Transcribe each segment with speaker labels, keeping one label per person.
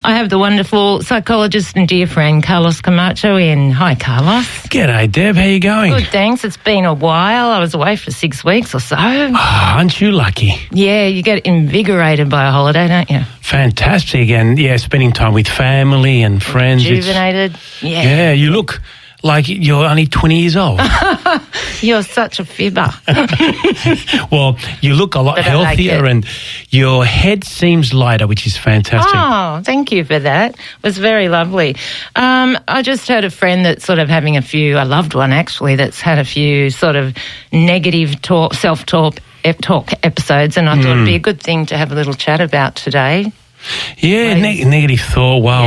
Speaker 1: I have the wonderful psychologist and dear friend Carlos Camacho in. Hi, Carlos.
Speaker 2: G'day, Deb. How you going?
Speaker 1: Good, thanks. It's been a while. I was away for 6 weeks or so.
Speaker 2: Aren't you lucky?
Speaker 1: Yeah, you get invigorated by a holiday, don't you?
Speaker 2: Fantastic. And, spending time with family and friends.
Speaker 1: Rejuvenated.
Speaker 2: Yeah, you look like you're only 20 years old.
Speaker 1: You're such a fibber.
Speaker 2: Well, you look a lot healthier and your head seems lighter, which is fantastic.
Speaker 1: Oh, thank you for that. It was very lovely. I just heard a friend that's sort of having a loved one actually, that's had a few sort of negative self-talk episodes, and I thought it'd be a good thing to have a little chat about today.
Speaker 2: Yeah, negative thought. Well,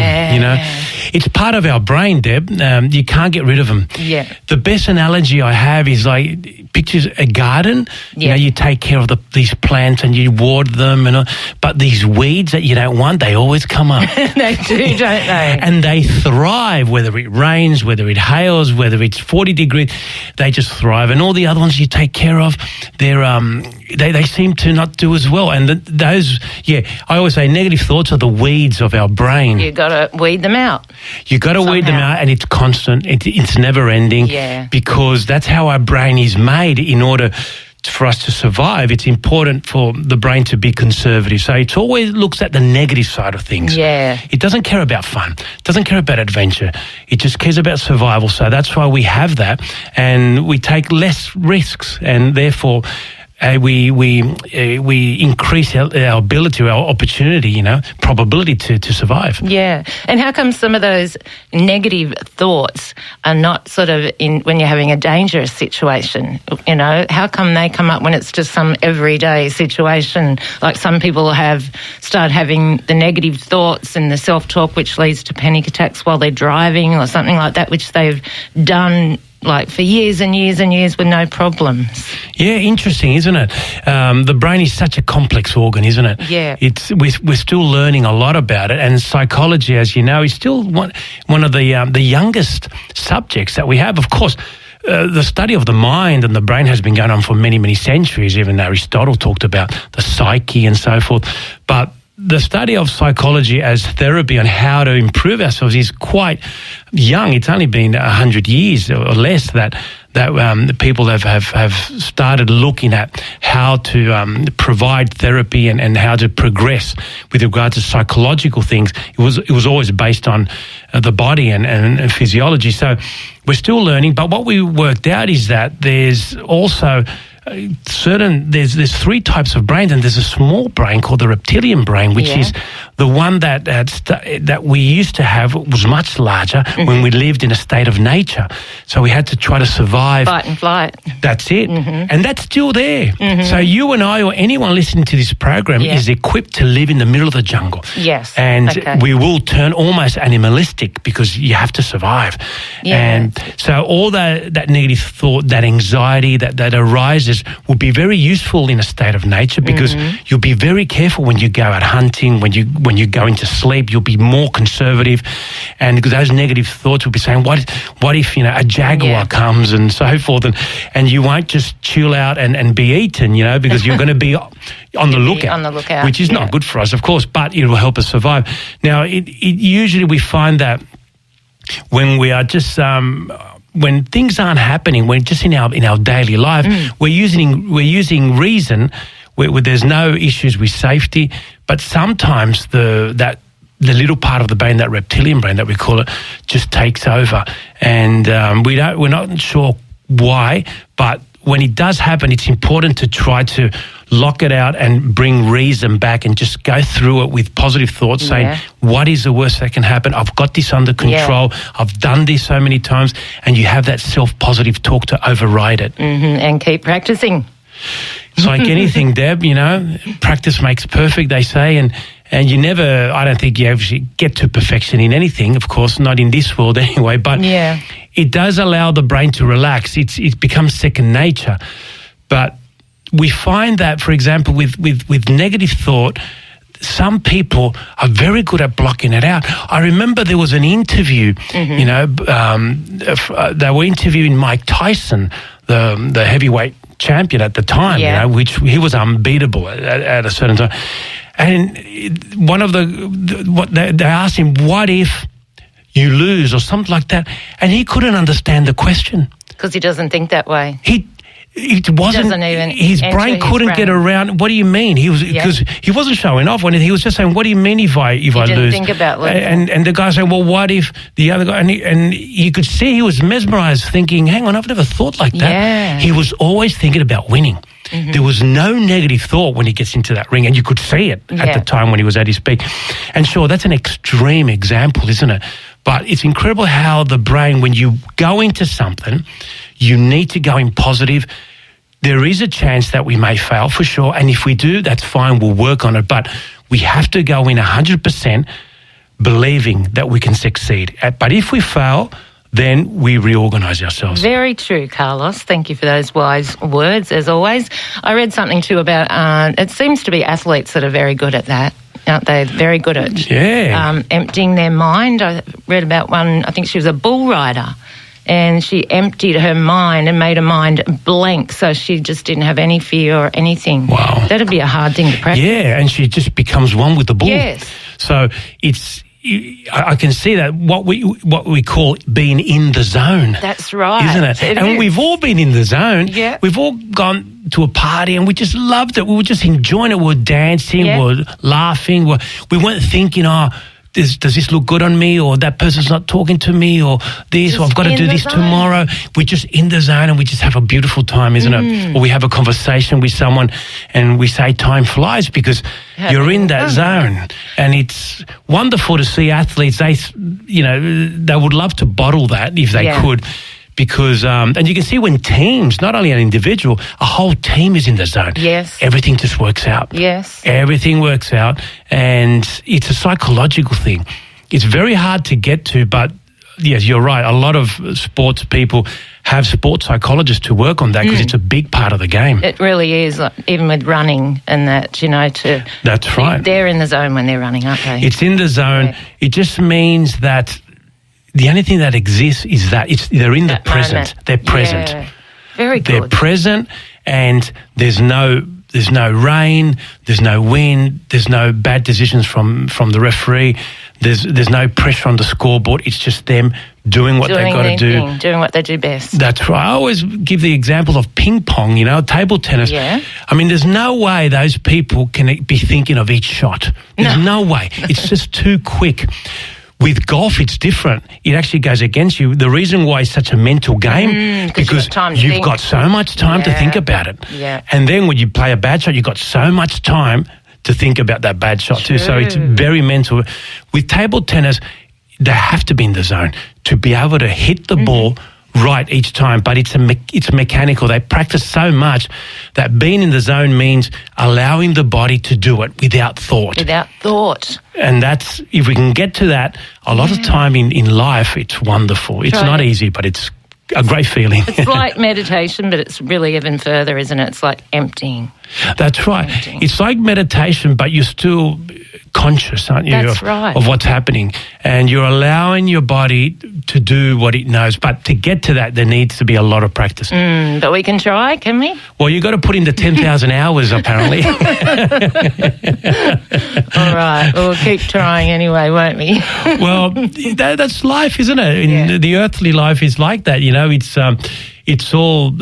Speaker 2: it's part of our brain, Deb. You can't get rid of them.
Speaker 1: Yeah.
Speaker 2: The best analogy I have is like pictures a garden.
Speaker 1: Yeah.
Speaker 2: You take care of these plants and you water them, but these weeds that you don't want, they always come up.
Speaker 1: They do, don't they?
Speaker 2: And they thrive, whether it rains, whether it hails, whether it's 40 degrees, they just thrive. And all the other ones you take care of, they seem to not do as well. And I always say negative thoughts are the weeds of our brain.
Speaker 1: You got to weed them out.
Speaker 2: You got to weed them out, and it's constant. It's never ending.
Speaker 1: Yeah.
Speaker 2: Because that's how our brain is made. In order for us to survive, it's important for the brain to be conservative. So it always looks at the negative side of things.
Speaker 1: Yeah.
Speaker 2: It doesn't care about fun. It doesn't care about adventure. It just cares about survival. So that's why we have that, and we take less risks, and therefore we increase our ability, our opportunity, probability to survive.
Speaker 1: Yeah. And how come some of those negative thoughts are not sort of when you're having a dangerous situation? How come they come up when it's just some everyday situation? Like some people start having the negative thoughts and the self-talk, which leads to panic attacks while they're driving or something like that, which they've done like for years and years and years with no problems.
Speaker 2: Yeah, interesting, isn't it? The brain is such a complex organ, isn't it?
Speaker 1: Yeah.
Speaker 2: We're still learning a lot about it, and psychology, as you know, is still one of the youngest subjects that we have. Of course, the study of the mind and the brain has been going on for many, many centuries. Even Aristotle talked about the psyche and so forth. But the study of psychology as therapy on how to improve ourselves is quite young. It's only been 100 years or less that people have started looking at how to provide therapy and how to progress with regard to psychological things. It was always based on the body and physiology. So we're still learning. But what we worked out is that there's also there's three types of brains, and there's a small brain called the reptilian brain, which is the one that we used to have. Was much larger when we lived in a state of nature. So we had to try to survive.
Speaker 1: Fight and flight.
Speaker 2: That's it. And that's still there. So you and I or anyone listening to this program is equipped to live in the middle of the jungle.
Speaker 1: Yes.
Speaker 2: And we will turn almost animalistic because you have to survive.
Speaker 1: Yeah.
Speaker 2: And so all that negative thought, that anxiety that arises will be very useful in a state of nature, because you'll be very careful when you go out hunting, when you go into sleep, you'll be more conservative, and those negative thoughts will be saying, what if a jaguar comes and so forth, and you won't just chill out and be eaten, because you're going to be on the lookout, which is not good for us, of course, but it will help us survive. Now, usually we find that when we are just when things aren't happening, we're just in our daily life, we're using reason where there's no issues with safety, but sometimes the little part of the brain, that reptilian brain that we call it, just takes over, and we're not sure why, but when it does happen, it's important to try to lock it out and bring reason back and just go through it with positive thoughts, saying, what is the worst that can happen? I've got this under control. I've done this so many times. And you have that self-positive talk to override it.
Speaker 1: And keep practicing.
Speaker 2: It's like anything, Deb, practice makes perfect, they say, and you never, I don't think you actually get to perfection in anything, of course, not in this world anyway, but it does allow the brain to relax. It becomes second nature. But we find that, for example, with negative thought, some people are very good at blocking it out. I remember there was an interview, they were interviewing Mike Tyson, the heavyweight champion at the time, which he was unbeatable at a certain time. And one of they asked him, what if you lose or something like that? And he couldn't understand the question.
Speaker 1: Because he doesn't think that way.
Speaker 2: It wasn't even his brain couldn't get around. What do you mean? He was because he wasn't showing off when he was just saying, "What do you mean if I lose?"
Speaker 1: Didn't think about losing.
Speaker 2: And the guy saying, "Well, what if the other guy?" And you could see he was mesmerized, thinking, "Hang on, I've never thought like that."
Speaker 1: Yeah.
Speaker 2: He was always thinking about winning. Mm-hmm. There was no negative thought when he gets into that ring, and you could see it at the time when he was at his peak. And sure, that's an extreme example, isn't it? But it's incredible how the brain, when you go into something, you need to go in positive. There is a chance that we may fail for sure, and if we do, that's fine, we'll work on it. But we have to go in 100% believing that we can succeed. But if we fail, then we reorganise ourselves.
Speaker 1: Very true, Carlos. Thank you for those wise words, as always. I read something too about, it seems to be athletes that are very good at that. Aren't they? Very good at emptying their mind. I read about one, I think she was a bull rider, and she emptied her mind and made her mind blank, so she just didn't have any fear or anything.
Speaker 2: Wow.
Speaker 1: That'd be a hard thing to practice.
Speaker 2: Yeah, and she just becomes one with the bull.
Speaker 1: Yes.
Speaker 2: So I can see that what we call being in the zone.
Speaker 1: That's right.
Speaker 2: Isn't it? And we've all been in the zone.
Speaker 1: Yeah.
Speaker 2: We've all gone to a party and we just loved it. We were just enjoying it. We were dancing, we were laughing. We weren't thinking, does this look good on me, or that person's not talking to me, or this, or I've got to do this tomorrow. We're just in the zone and we just have a beautiful time, isn't it? Or we have a conversation with someone and we say time flies because you're in that zone. And it's wonderful to see athletes, they would love to bottle that if they could. Because, and you can see when teams, not only an individual, a whole team is in the zone.
Speaker 1: Yes.
Speaker 2: Everything just works out.
Speaker 1: Yes.
Speaker 2: Everything works out. And it's a psychological thing. It's very hard to get to, but yes, you're right. A lot of sports people have sports psychologists to work on that because it's a big part of the game.
Speaker 1: It really is, even with running and that,
Speaker 2: That's right.
Speaker 1: They're in the zone when they're running, aren't they?
Speaker 2: It's in the zone. Yeah. It just means that the only thing that exists is that they're in the present.
Speaker 1: Moment.
Speaker 2: They're present.
Speaker 1: Yeah. Very good.
Speaker 2: They're present, and there's no rain, there's no wind, there's no bad decisions from the referee. There's no pressure on the scoreboard. It's just them doing what they've got to do.
Speaker 1: Doing what they do best.
Speaker 2: That's right. I always give the example of ping pong, table tennis.
Speaker 1: Yeah.
Speaker 2: I mean, there's no way those people can be thinking of each shot. There's no way. It's just too quick. With golf, it's different. It actually goes against you. The reason why it's such a mental game because you've got so much time to think about it.
Speaker 1: Yeah.
Speaker 2: And then when you play a bad shot, you've got so much time to think about that bad shot too. So it's very mental. With table tennis, they have to be in the zone to be able to hit the ball right each time, but it's mechanical. They practice so much that being in the zone means allowing the body to do it without thought.
Speaker 1: Without thought.
Speaker 2: And that's, if we can get to that, a lot of time in life, it's wonderful. It's not easy, but it's a great feeling.
Speaker 1: It's like meditation, but it's really even further, isn't it? It's like emptying.
Speaker 2: That's right. Emptying. It's like meditation, but you're still conscious, aren't you, of what's happening. And you're allowing your body to do what it knows. But to get to that, there needs to be a lot of practice.
Speaker 1: But we can try, can we?
Speaker 2: Well, you've got to put in the 10,000 hours, apparently.
Speaker 1: All right. We'll keep trying anyway, won't we?
Speaker 2: Well, that's life, isn't it? The earthly life is like that, It's all...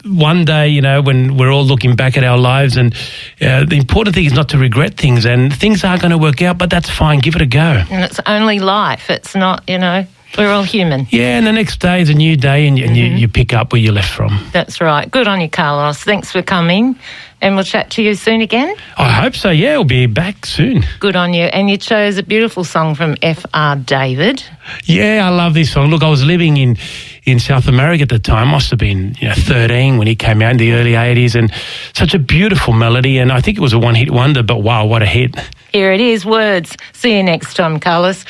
Speaker 2: one day, when we're all looking back at our lives, and the important thing is not to regret things, and things are going to work out, but that's fine. Give it a go. And
Speaker 1: it's only life. It's not, we're all human.
Speaker 2: Yeah, and the next day is a new day, and you pick up where you left from.
Speaker 1: That's right. Good on you, Carlos. Thanks for coming, and we'll chat to you soon again.
Speaker 2: I hope so, yeah. We'll be back soon.
Speaker 1: Good on you. And you chose a beautiful song from F.R. David.
Speaker 2: Yeah, I love this song. Look, I was living in South America at the time. Must have been 13 when he came out in the early 80s, and such a beautiful melody, and I think it was a one-hit wonder, but wow, what a hit.
Speaker 1: Here it is, Words. See you next time, Carlos.